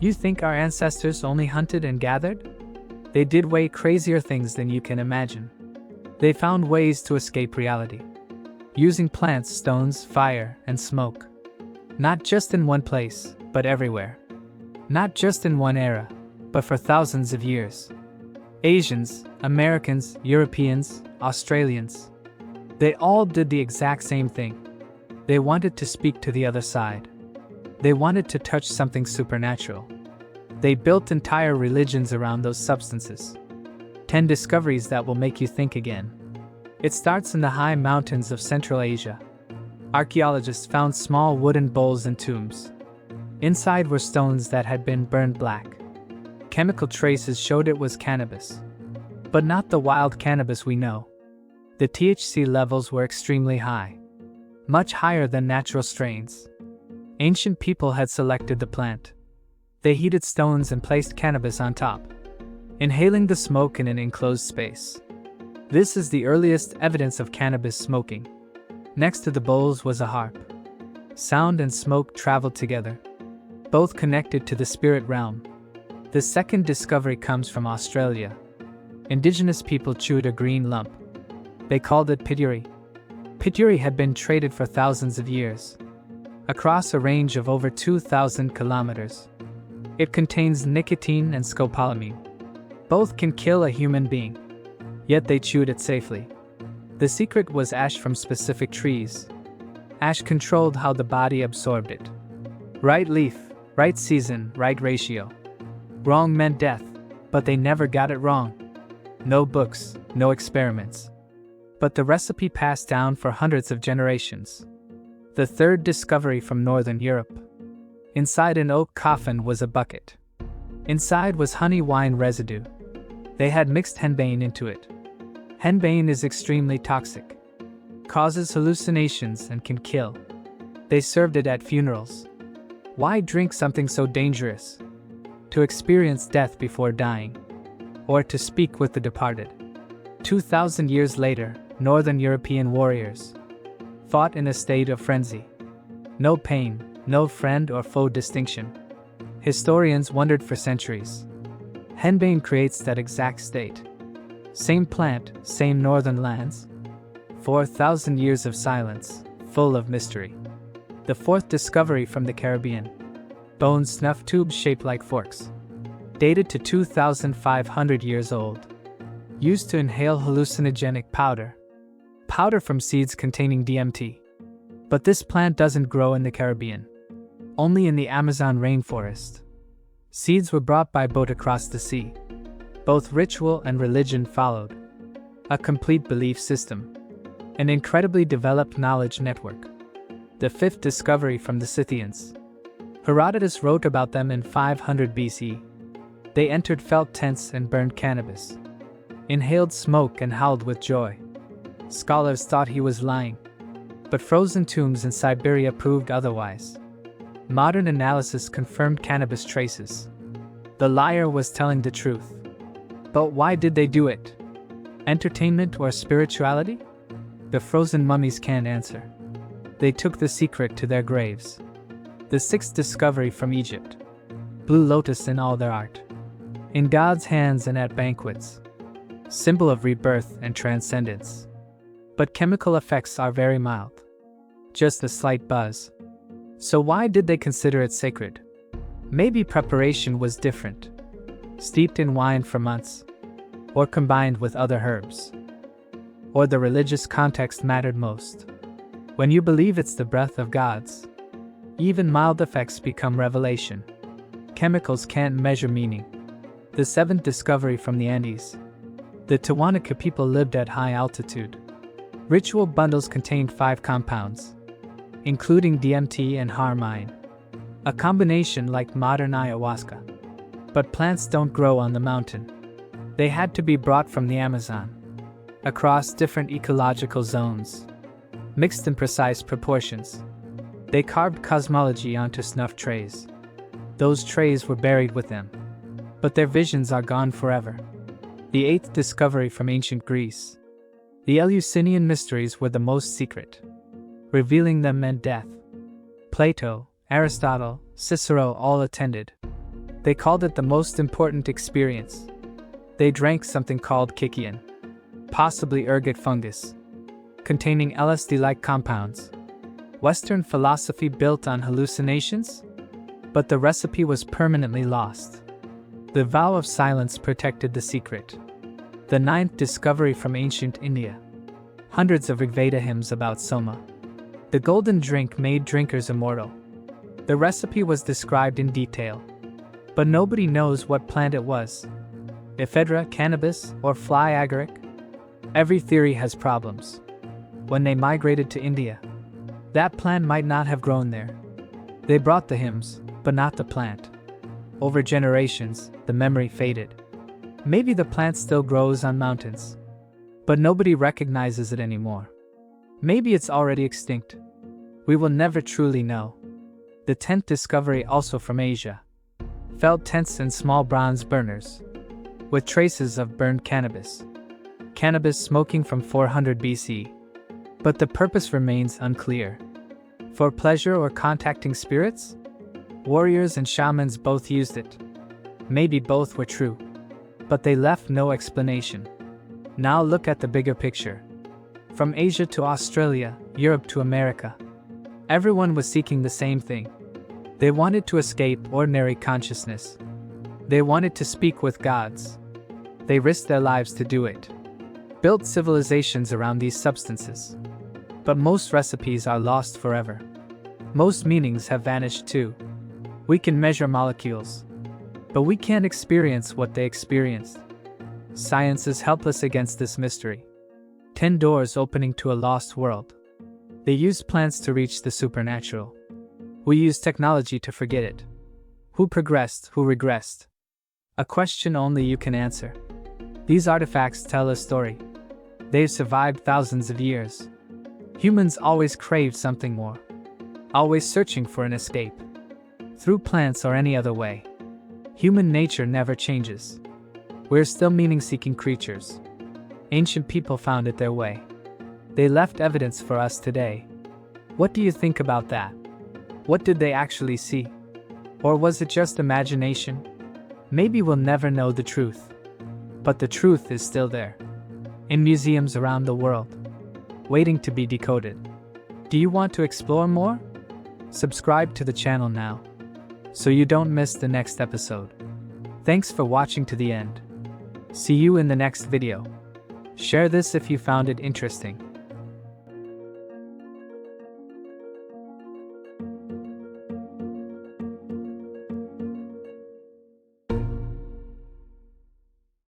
You think our ancestors only hunted and gathered? They did way crazier things than you can imagine. They found ways to escape reality, using plants, stones, fire, and smoke. Not just in one place, but everywhere. Not just in one era, but for thousands of years. Asians, Americans, Europeans, Australians. They all did the exact same thing. They wanted to speak to the other side. They wanted to touch something supernatural. They built entire religions around those substances. 10 discoveries that will make you think again. It starts in the high mountains of Central Asia. Archaeologists found small wooden bowls and tombs. Inside were stones that had been burned black. Chemical traces showed it was cannabis. But not the wild cannabis we know. The THC levels were extremely high. Much higher than natural strains. Ancient people had selected the plant. They heated stones and placed cannabis on top, inhaling the smoke in an enclosed space. This is the earliest evidence of cannabis smoking. Next to the bowls was a harp. Sound and smoke traveled together, both connected to the spirit realm. The second discovery comes from Australia. Indigenous people chewed a green lump. They called it pituri. Pituri had been traded for thousands of years, across a range of over 2,000 kilometers. It contains nicotine and scopolamine. Both can kill a human being, yet they chewed it safely. The secret was ash from specific trees. Ash controlled how the body absorbed it. Right leaf, right season, right ratio. Wrong meant death, but they never got it wrong. No books, no experiments. But the recipe passed down for hundreds of generations. The third discovery from Northern Europe. Inside an oak coffin was a bucket. Inside was honey wine residue. They had mixed henbane into it. Henbane is extremely toxic, causes hallucinations and can kill. They served it at funerals. Why drink something so dangerous? To experience death before dying, or to speak with the departed. 2,000 years later, Northern European warriors fought in a state of frenzy. No pain, no friend or foe distinction. Historians wondered for centuries. Henbane creates that exact state. Same plant, same northern lands. 4,000 years of silence, full of mystery. The fourth discovery from the Caribbean. Bone snuff tubes shaped like forks. Dated to 2,500 years old. Used to inhale hallucinogenic powder. Powder from seeds containing DMT. But this plant doesn't grow in the Caribbean. Only in the Amazon rainforest. Seeds were brought by boat across the sea. Both ritual and religion followed. A complete belief system. An incredibly developed knowledge network. The fifth discovery from the Scythians. Herodotus wrote about them in 500 BC. They entered felt tents and burned cannabis. Inhaled smoke and howled with joy. Scholars thought he was lying. But frozen tombs in Siberia proved otherwise. Modern analysis confirmed cannabis traces. The liar was telling the truth. But why did they do it? Entertainment or spirituality? The frozen mummies can't answer. They took the secret to their graves. The sixth discovery from Egypt. Blue lotus in all their art. In God's hands and at banquets. Symbol of rebirth and transcendence. But chemical effects are very mild. Just a slight buzz. So why did they consider it sacred? Maybe preparation was different. Steeped in wine for months. Or combined with other herbs. Or the religious context mattered most. When you believe it's the breath of God's, even mild effects become revelation. Chemicals can't measure meaning. The seventh discovery from the Andes. The Tiwanaku people lived at high altitude. Ritual bundles contained 5 compounds, including DMT and henbane, a combination like modern ayahuasca. But plants don't grow on the mountain. They had to be brought from the Amazon, across different ecological zones, mixed in precise proportions. They carved cosmology onto snuff trays. Those trays were buried with them, but their visions are gone forever. The eighth discovery from ancient Greece. The Eleusinian mysteries were the most secret. Revealing them meant death. Plato, Aristotle, Cicero all attended. They called it the most important experience. They drank something called kykeon, possibly ergot fungus, containing LSD-like compounds. Western philosophy built on hallucinations? But the recipe was permanently lost. The vow of silence protected the secret. The ninth discovery from ancient India. Hundreds of Rigveda hymns about Soma. The golden drink made drinkers immortal. The recipe was described in detail. But nobody knows what plant it was. Ephedra, cannabis, or fly agaric? Every theory has problems. When they migrated to India, that plant might not have grown there. They brought the hymns, but not the plant. Over generations, the memory faded. Maybe the plant still grows on mountains, but nobody recognizes it anymore. Maybe it's already extinct. We will never truly know. The 10th discovery, also from Asia. Felt tents and small bronze burners, with traces of burned cannabis. Cannabis smoking from 400 BC. But the purpose remains unclear. For pleasure or contacting spirits? Warriors and shamans both used it. Maybe both were true. But they left no explanation. Now look at the bigger picture. From Asia to Australia, Europe to America. Everyone was seeking the same thing. They wanted to escape ordinary consciousness. They wanted to speak with gods. They risked their lives to do it. Built civilizations around these substances. But most recipes are lost forever. Most meanings have vanished too. We can measure molecules, but we can't experience what they experienced. Science is helpless against this mystery. 10 doors opening to a lost world. They used plants to reach the supernatural. We use technology to forget it. Who progressed, who regressed? A question only you can answer. These artifacts tell a story. They've survived thousands of years. Humans always craved something more. Always searching for an escape. Through plants or any other way. Human nature never changes. We're still meaning-seeking creatures. Ancient people found it their way. They left evidence for us today. What do you think about that? What did they actually see? Or was it just imagination? Maybe we'll never know the truth. But the truth is still there. In museums around the world. Waiting to be decoded. Do you want to explore more? Subscribe to the channel now, so you don't miss the next episode. Thanks for watching to the end. See you in the next video. Share this if you found it interesting.